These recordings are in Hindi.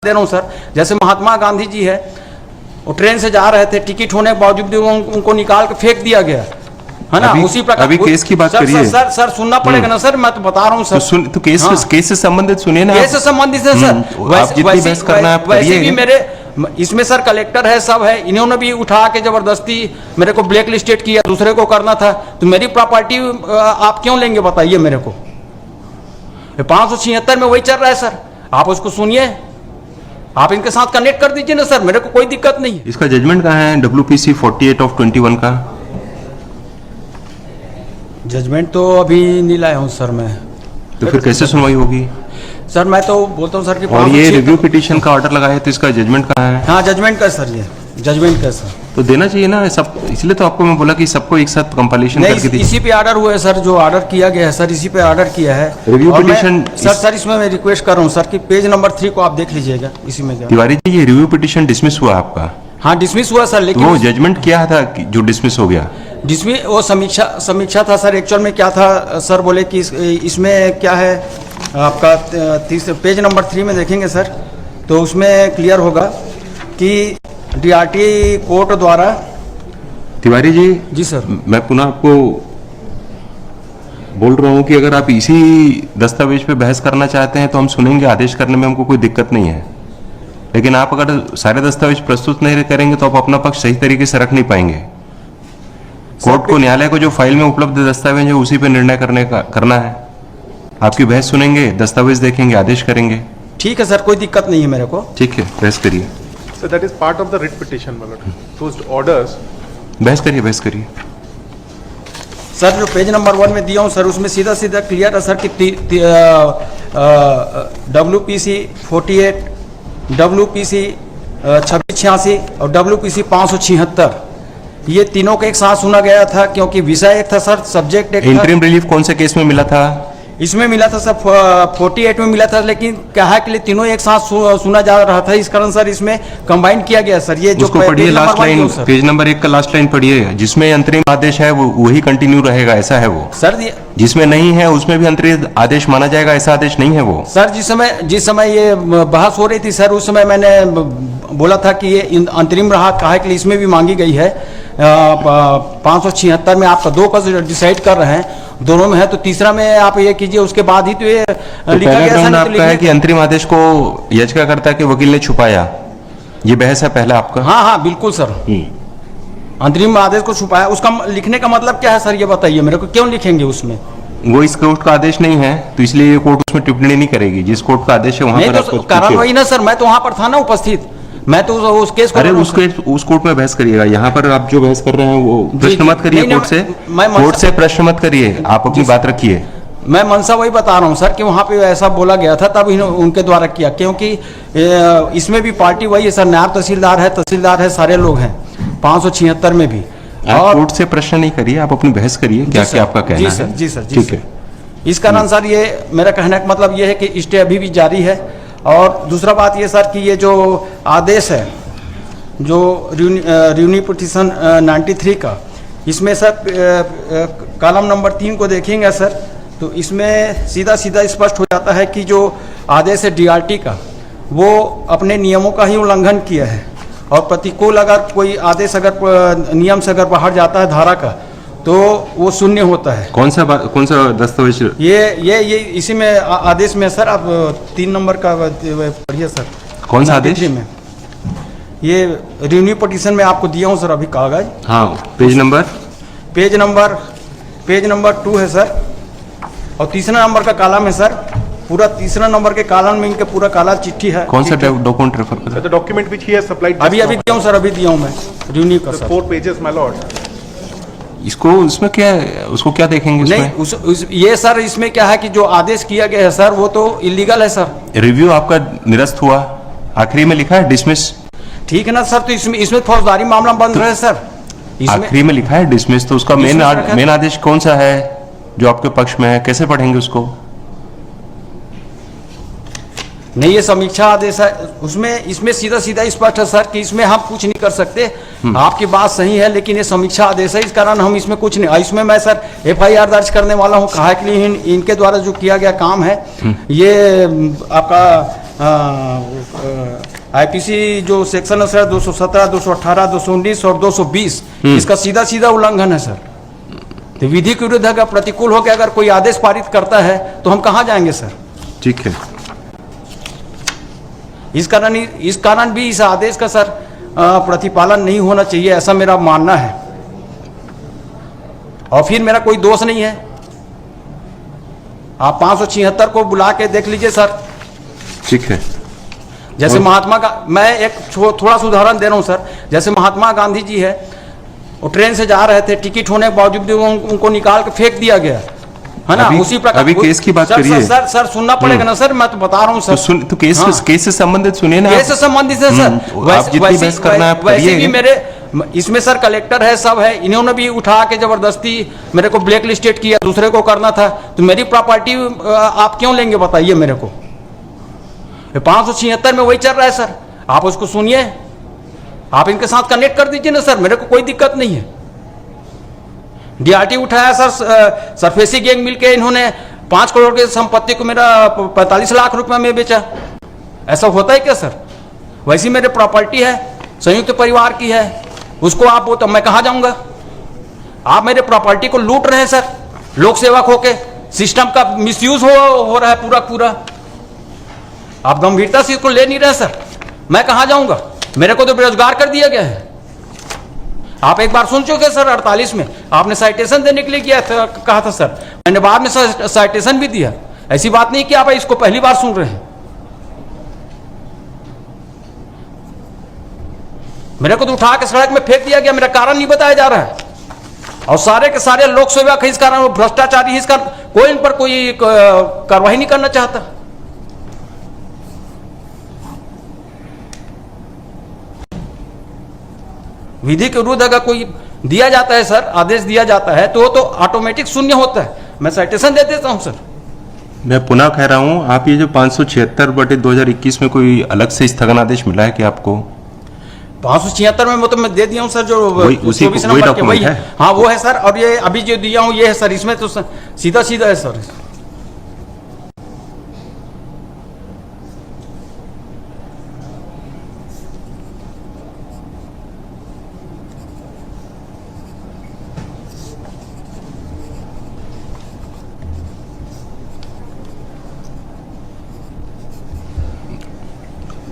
दे रहा हूँ सर, जैसे महात्मा गांधी जी है, वो ट्रेन से जा रहे थे, टिकट होने के बावजूद भी उनको निकाल के फेंक दिया गया है ना। उसी प्रकार अभी केस की बात करिए सर सुनना पड़ेगा ना सर, मैं तो बता रहा हूँ सर। तो केस से संबंधित सुनिए ना, केस से संबंधित है सर। वैसे भी मेरे इसमें सर कलेक्टर है, सब है, इन्होंने भी उठा के जबरदस्ती मेरे को ब्लैक लिस्टेड किया, दूसरे को करना था, तो मेरी प्रॉपर्टी आप क्यों लेंगे बताइए मेरे को। 576 में वही चल रहा है सर, आप उसको सुनिए, आप इनके साथ कनेक्ट कर दीजिए ना सर, मेरे को कोई दिक्कत नहीं। इसका जजमेंट कहाँ है WPC 48/21 का? जजमेंट तो अभी नहीं लाया हूँ सर मैं। तो फिर कैसे सुनवाई होगी सर? मैं तो बोलता हूँ सर कि और ये रिव्यू पिटीशन का ऑर्डर लगाया तो इसका जजमेंट कहाँ है? हाँ जजमेंट का सर, ये जजमेंट का सर तो देना चाहिए ना सब, इसलिए तो आपको मैं बोला कि सबको एक साथ कंपाइलेशन करके दीजिए। इसी पे ऑर्डर हुआ है सर, जो ऑर्डर किया गया है सर, इसी पे ऑर्डर किया है रिव्यू पिटीशन। सर इसमें मैं रिक्वेस्ट कर रहा हूँ सर कि पेज नंबर 3 को आप देख लीजिएगा, इसी में तिवारी जी ये रिव्यू पिटीशन डिसमिस हुआ आपका? हाँ डिसमिस हुआ सर, लेकिन वो जजमेंट क्या था जो डिसमिस हो गया? डिसमिस वो समीक्षा था सर। एक्चुअल में क्या था सर, बोले कि इसमें क्या है आपका पेज नंबर 3 में देखेंगे सर, तो उसमें क्लियर होगा कि DRT कोर्ट द्वारा। तिवारी जी सर, मैं पुनः आपको बोल रहा हूं कि अगर आप इसी दस्तावेज पे बहस करना चाहते हैं तो हम सुनेंगे, आदेश करने में हमको कोई दिक्कत नहीं है, लेकिन आप अगर सारे दस्तावेज प्रस्तुत नहीं करेंगे तो आप अपना पक्ष सही तरीके से रख नहीं पाएंगे। कोर्ट को, न्यायालय को जो फाइल में उपलब्ध दस्तावेज है उसी पे निर्णय करना है। आपकी बहस सुनेंगे, दस्तावेज देखेंगे, आदेश करेंगे। ठीक है सर, कोई दिक्कत नहीं है मेरे को। ठीक है, बहस करिए। So that is part of the writ petition, my lord. Those orders. बहस करिए सर जो पेज नंबर 1 में दिया हूँ सर, उसमें सीधा क्लियर है सर कि WPC 48, WPC 2686 और WPC 576 ये तीनों को एक साथ सुना गया था, क्योंकि विषय एक था सर, सब्जेक्ट एक था। इंटरिम रिलीफ कौन से केस में मिला था? इसमें मिला था सर 48 में मिला था, लेकिन कहा के लिए तीनों एक साथ सुना जा रहा था, इस कारण सर इसमें कंबाइन किया गया सर। ये जो उसको पढ़िए, लास्ट लाइन, पेज नंबर 1 का लास्ट लाइन पढ़िए, जिसमें अंतरिम आदेश है वो वही कंटिन्यू रहेगा, ऐसा है वो सर। जिसमें नहीं है उसमें भी अंतरिम आदेश माना जाएगा, ऐसा आदेश नहीं है वो सर। जिस समय ये बहस हो रही थी सर, उस समय मैंने बोला था कि ये अंतरिम राहत कहा के लिए इसमें भी मांगी गई है। 576 में आपका 2 का डिसाइड कर रहे हैं, दोनों में है, तो तीसरा में आप ये कीजिए, उसके बाद ही तो ये लिखा गया आपका है कि अंतरिम आदेश को याचिकाकर्ता के वकील ने छुपाया, ये बहस है पहला आपका। हाँ बिल्कुल सर, अंतरिम आदेश को छुपाया, उसका लिखने का मतलब क्या है सर, ये बताइए मेरे को, क्यों लिखेंगे उसमें? वो इस कोर्ट का आदेश नहीं है, तो इसलिए ये कोर्ट उसमें टिप्पणी नहीं करेगी। जिस कोर्ट का आदेश है वहां पर आपको कारण वही ना सर, मैं तो वहां पर था ना उपस्थित, मैं तो उस केस को। अरे उस कोर्ट में बहस करिएगा, यहाँ पर आप जो बहस कर रहे हैं वो प्रश्न मत करिए कोर्ट से प्रश्न मत करिए, आप अपनी बात रखिए। मैं मनसा वही बता रहा हूँ सर कि वहाँ पे ऐसा बोला गया था, तब उनके द्वारा किया, क्योंकि इसमें भी पार्टी वही है सर, नायब तहसीलदार है, सारे लोग हैं 576 में भी। और कोर्ट से प्रश्न नहीं करिए, आप अपनी बहस करिए, क्या क्या आपका कहना है। जी सर, ठीक है। इस कारण सर ये मेरा कहने का मतलब ये है कि स्टे अभी भी जारी है। और दूसरा बात ये सर कि ये जो आदेश है, जो रिव्यू पिटीशन 93 का, इसमें सर कॉलम नंबर 3 को देखेंगे सर, तो इसमें सीधा स्पष्ट हो जाता है कि जो आदेश है DRT का, वो अपने नियमों का ही उल्लंघन किया है, और प्रतिकूल अगर कोई आदेश अगर नियम से अगर बाहर जाता है धारा का, तो वो शून्य होता है। कौन सा दस्तावेज? ये इसी में आदेश में सर, आप 3 नंबर का पढ़िए सर। कौन सा आदेश में? ये रिव्यू पिटीशन में आपको दिया हूँ सर अभी कागज। हाँ, पेज नंबर 2 है सर, और तीसरा नंबर का कॉलम है सर, पूरा तीसरा नंबर के कॉलम में इनके पूरा काला चिट्ठी है। कौन सा डॉक्यूमेंट रेफर कर रहे हैं? Document which he has supplied. अभी दिया हूँ सर, अभी दिया हूँ मैं रिव्यू का सर। 4 pages my Lord. इसको उसमें क्या है, उसको क्या देखेंगे नहीं ये सर, इसमें क्या है कि जो आदेश किया गया है सर, वो तो इलीगल है सर। रिव्यू आपका निरस्त हुआ, आखिरी में लिखा है डिसमिस। ठीक है ना सर, तो इसमें फौजदारी मामला बंद रहे सर, आखिरी में लिखा है डिसमिस, तो उसका मेन आदेश कौन सा है जो आपके पक्ष में है, कैसे पढ़ेंगे उसको? नहीं, ये समीक्षा आदेश है, उसमें इसमें सीधा स्पष्ट है सर कि इसमें हम कुछ नहीं कर सकते। आपकी बात सही है, लेकिन ये समीक्षा आदेश है, इस कारण हम इसमें कुछ नहीं। इसमें मैं सर FIR दर्ज करने वाला हूँ, कहा कि इनके द्वारा जो किया गया काम है, ये आपका आईपीसी जो सेक्शन है सर 217, 218, 219 और 220 इसका सीधा सीधा उल्लंघन है सर। तो विधि के विरुद्ध अगर प्रतिकूल होकर अगर कोई आदेश पारित करता है तो हम कहाँ जाएंगे सर? ठीक है, इस कारण भी इस आदेश का सर प्रतिपालन नहीं होना चाहिए, ऐसा मेरा मानना है। और फिर मेरा कोई दोष नहीं है, आप 576 को बुला के देख लीजिए सर। ठीक है। जैसे महात्मा का मैं एक थोड़ा सा उदाहरण दे रहा हूं सर। जैसे महात्मा गांधी जी है, वो ट्रेन से जा रहे थे, टिकट होने के बावजूद भी उनको निकाल के फेंक दिया गया है ना। उसी प्रकार अभी केस की बात करिए सर सुनना पड़ेगा ना सर, मैं तो बता रहा हूँ सर। तो केस से संबंधित सुनिए ना। केस से संबंधित है सर। आप जितनी बहस करना है आप वैसे भी करिए। मेरे इसमें सर कलेक्टर है, सब है, इन्होंने भी उठा के जबरदस्ती मेरे को ब्लैक लिस्टेड किया, दूसरे को करना था। तो मेरी प्रॉपर्टी आप क्यों लेंगे बताइए मेरे को? 576 में वही चल रहा है सर, आप उसको सुनिए, आप इनके साथ कनेक्ट कर दीजिए ना सर, मेरे को कोई दिक्कत नहीं है। डीआरटी उठाया सर, सरफेसी गैंग मिलके इन्होंने 5 करोड़ की संपत्ति को मेरा 45 लाख रुपए में बेचा। ऐसा होता है क्या सर? वैसी मेरी प्रॉपर्टी है, संयुक्त परिवार की है, उसको आप वो तो मैं कहाँ जाऊंगा? आप मेरे प्रॉपर्टी को लूट रहे हैं सर, लोक सेवक होके, सिस्टम का मिसयूज हो रहा है पूरा। आप गंभीरता से इसको ले नहीं रहे सर, मैं कहाँ जाऊंगा? मेरे को तो बेरोजगार कर दिया गया है। आप एक बार सुन चुके सर 48 में आपने साइटेशन देने के लिए किया था, कहा था सर, मैंने बाद में साइटेशन भी दिया। ऐसी बात नहीं कि आप इसको पहली बार सुन रहे हैं। मेरे को तो उठा के सड़क में फेंक दिया गया, मेरा कारण नहीं बताया जा रहा है। और सारे के सारे लोक सेवक है, इस कारण भ्रष्टाचारी, इस कारण कोई इन पर कोई कार्रवाई नहीं करना चाहता। विधि के विरुद्ध अगर कोई दिया जाता है सर, आदेश दिया जाता है तो ऑटोमेटिक शून्य होता है। मैं साइटेशन दे देता हूं सर। मैं पुनः कह रहा हूं, आप ये जो 576/2021 में कोई अलग से स्थगनादेश मिला है कि आपको? 576 में मतलब मैं दे दिया हूं सर, जो उसी 24 वही नंबर के वही डॉक्यूमेंट है। हाँ वो है सर, और ये अभी जो दिया हूं ये है सर, इसमें तो सीधा है सर।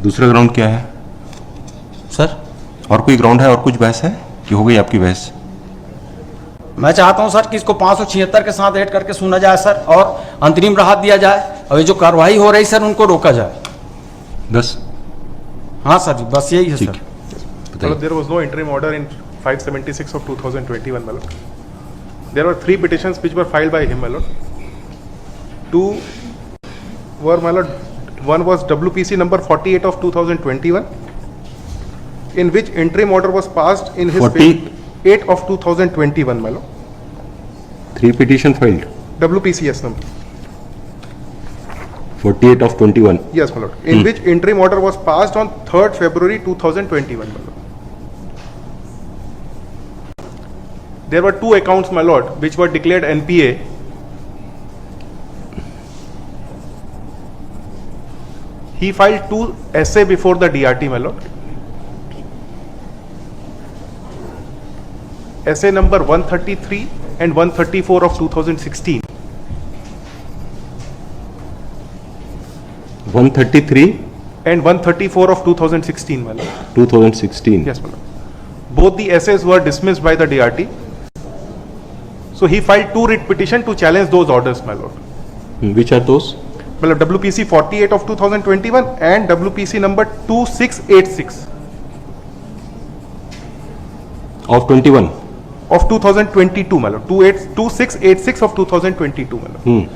दूसरा ग्राउंड क्या है सर? और कोई ग्राउंड है और कुछ बहस है कि हो गई आपकी बहस? मैं चाहता हूं सर कि इसको 576 के साथ ऐड करके सुना जाए सर, और अंतरिम राहत दिया जाए, और ये जो कार्रवाई हो रही सर उनको रोका जाए। बस? हाँ सर जी, बस यही है sir. Well, there was no interim order in 576 of 2021, my lord. There were 3 petitions which were filed by him, my lord. 2 were, my lord, one was WPC number 48 of 2021, in which interim order was passed in his 8 of 2021, my lord. 3 petition filed. WPCS number. 48 of 21. Yes, my lord. In which interim order was passed on 3rd February 2021, my lord. There were 2 accounts, my lord, which were declared NPA. He filed 2 SA before the DRT, my lord. SA number 133 and 134 of 2016. 133 and 134 of 2016, my lord. 2016. Yes, my lord. Both the SAs were dismissed by the DRT. So he filed 2 writ petition to challenge those orders, my lord. Which are those? Well, WPC 48 of 2021 and WPC number 2686 Of 21. of 2022, my lord. 2686 of 2022, my lord.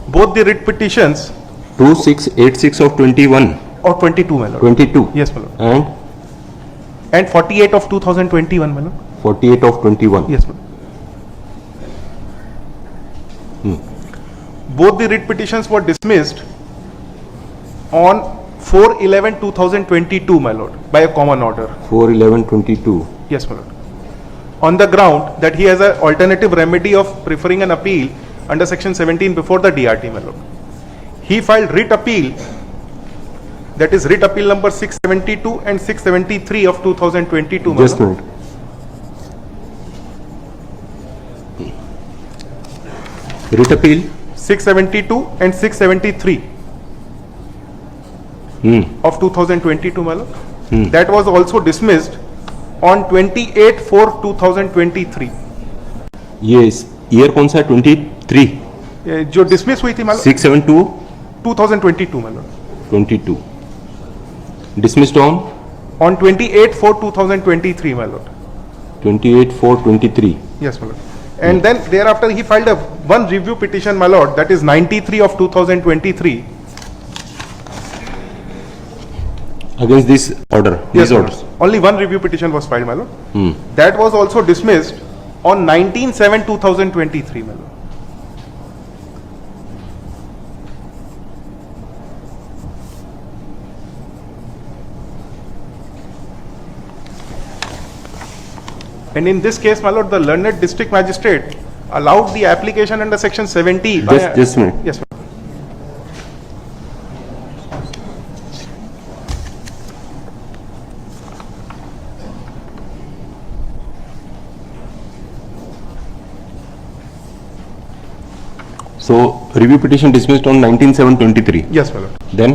Both the writ petitions 2686 of 21. of 22, my lord. 22. Yes, my lord. And 48 of 2021, my lord. 48 of 21. Yes, my lord. Both the writ petitions were dismissed on 4/11/2022, my lord, by a common order. 4/11/22. Yes, my lord. On the ground that he has an alternative remedy of preferring an appeal under section 17 before the DRT, my lord. He filed writ appeal that is writ appeal number 672 and 673 of 2022. Just a minute. Writ appeal 672 and 673 of 2022, my lord. That was also dismissed on 28/4/2023. ये ईयर कौन सा है? 23 जो डिसमिस हुई थी मालूम 672 2022 मालूम 22 dismissed on on 28/4/2023 मालूम 28/4/23. yes मालूम and then thereafter he filed a one review petition my lord, that is 93 of 2023 against this order, yes, these my orders. lord. Only one review petition was filed my lord. That was also dismissed on 19/7/2023 my lord. And in this case, my lord, the learned district magistrate allowed the application under section 70. Just a minute. Yes, ma'am. So review petition dismissed on 19/7/23. Yes, my lord. Then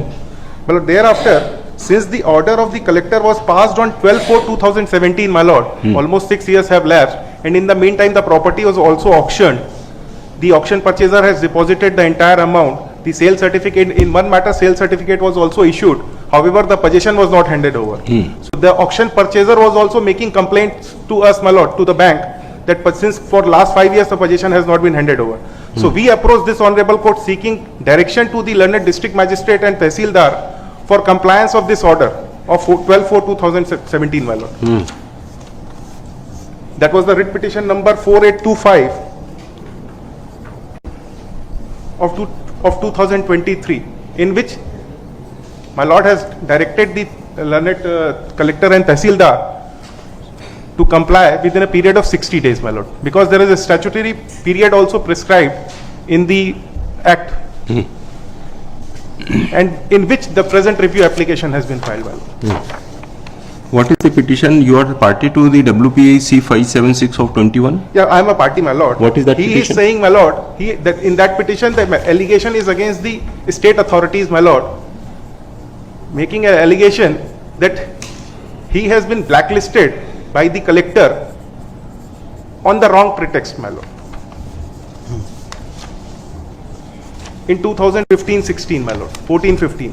My lord, thereafter, since the order of the collector was passed on 12/4/2017, my lord, almost 6 years have lapsed, and in the meantime, the property was also auctioned. The auction purchaser has deposited the entire amount. The sale certificate, in one matter, sale certificate was also issued. However, the possession was not handed over. So the auction purchaser was also making complaints to us, my lord, to the bank, that since for last 5 years the possession has not been handed over. So we approached this honorable court seeking direction to the learned district magistrate and tehsildar for compliance of this order of 12/4/2017, my lord. That was the writ petition number 4825 of 2023, in which my lord has directed the learned collector and tehsildar to comply within a period of 60 days, my lord, because there is a statutory period also prescribed in the act, and in which the present review application has been filed, my lord. what is the petition? You are party to the WPAC 576 of 21. Yeah, I am a party, my lord. What is that He petition? is saying, my lord, that in that petition the allegation is against the state authorities, my lord, making an allegation that he has been blacklisted by the collector on the wrong pretext, my lord. In 2015-16, my lord, 14-15.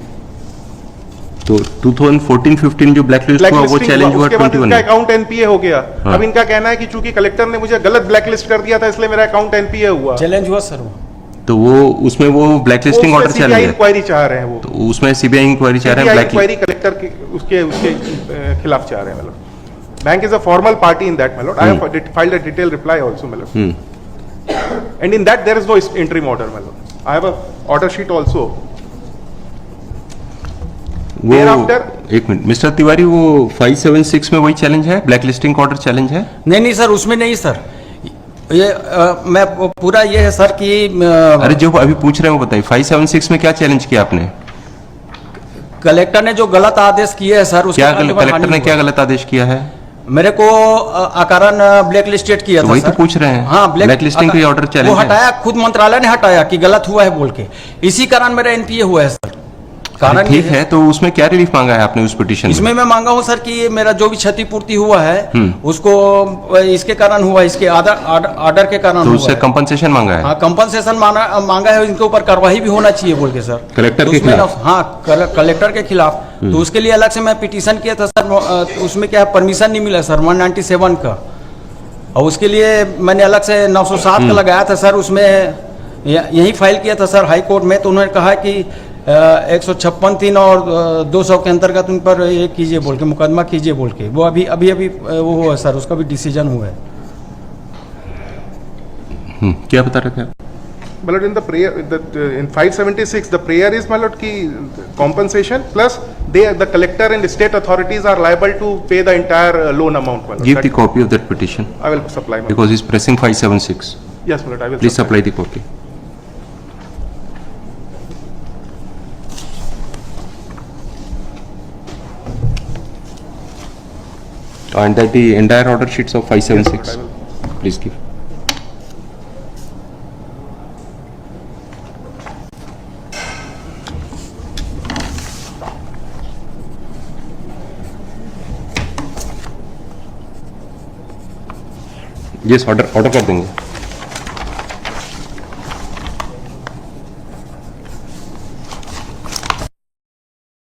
तो 2014-15 जो ब्लैकलिस्ट हुआ वो चैलेंज हुआ उसके बाद 21 इनका में। अकाउंट एनपीए हो गया। अब इनका कहना है कि चूंकि कलेक्टर ने मुझे गलत ब्लैकलिस्ट कर दिया था, इसलिए मेरा अकाउंट एनपीए हुआ। चैलेंज हुआ सर वो। तो वो उसमें वो ब्लैकलिस्टिंग ऑर्डर चल रहा है। इंक्वायरी चाह रहे हैं वो। तो उसमें सीबीआई इंक्वायरी चाह रहे हैं इंक्वायरी कलेक्टर के उसके खिलाफ चाह रहे हैं, मतलब bank is a formal party in that, मतलब I have filed a detail reply also, मतलब and in that there is no interim order, मतलब I have a order sheet also. वो एक मिनट मिस्टर तिवारी, वो 576 में वही चैलेंज है, ब्लैकलिस्टिंग ऑर्डर चैलेंज है? नहीं सर, उसमें नहीं सर। ये मैं पूरा ये है सर कि अरे जो अभी पूछ रहे हैं वो बताइए, 576 में क्या चैलेंज किया आपने? कलेक्टर ने जो गलत आदेश किए है सर, क्या कलेक्टर ने क्या गलत आदेश किया है? मेरे को अकारण ब्लैक लिस्टेड किया था। वही तो पूछ रहे हैं। हाँ, ब्लैक लिस्टिंग का ऑर्डर चैलेंज वो हटाया, खुद मंत्रालय ने हटाया कि गलत हुआ है बोल के। इसी कारण मेरा एनपीए हुआ है सर। कारण ठीक है, तो उसमें क्या रिलीफ मांगा है आपने उस पिटीशन में? इसमें मैं मांगा हूं सर कि ये मेरा जो भी क्षतिपूर्ति हुआ है उसको इसके कारण हुआ, इसके ऑर्डर के कारण तो हुआ उससे है। कंपनसेशन मांगा है? हाँ, कंपनसेशन मांगा है, इनके ऊपर कार्रवाई भी होना चाहिए बोल के सर। कलेक्टर तो के उसमें खिलाफ? हाँ, कलेक्टर के खिलाफ। तो उसके लिए अलग से मैं पिटीशन किया था सर। उसमें क्या है, परमिशन नहीं मिला सर 197 का, और उसके लिए मैंने अलग से 907 का लगाया था सर। उसमें यही फाइल किया था सर हाई कोर्ट में। तो उन्होंने कहा कि 156(3) और 200 के अंतर्गत उन पर ये कीजिए बोल के, मुकदमा कीजिए बोल के। वो अभी वो हुआ है सर, उसका भी डिसीजन हुआ है। क्या बता रहे थे आप? मतलब in the prayer in 576 the prayer is मतलब कि compensation plus the collector and state authorities are liable to pay the entire loan amount, मतलब Give the copy of that petition I will supply, मतलब because he's pressing 576. yes मतलब I will Please supply the copy. And that the entire order sheets of 576. Yes, Lord, Please give. Yes, order कर देंगे.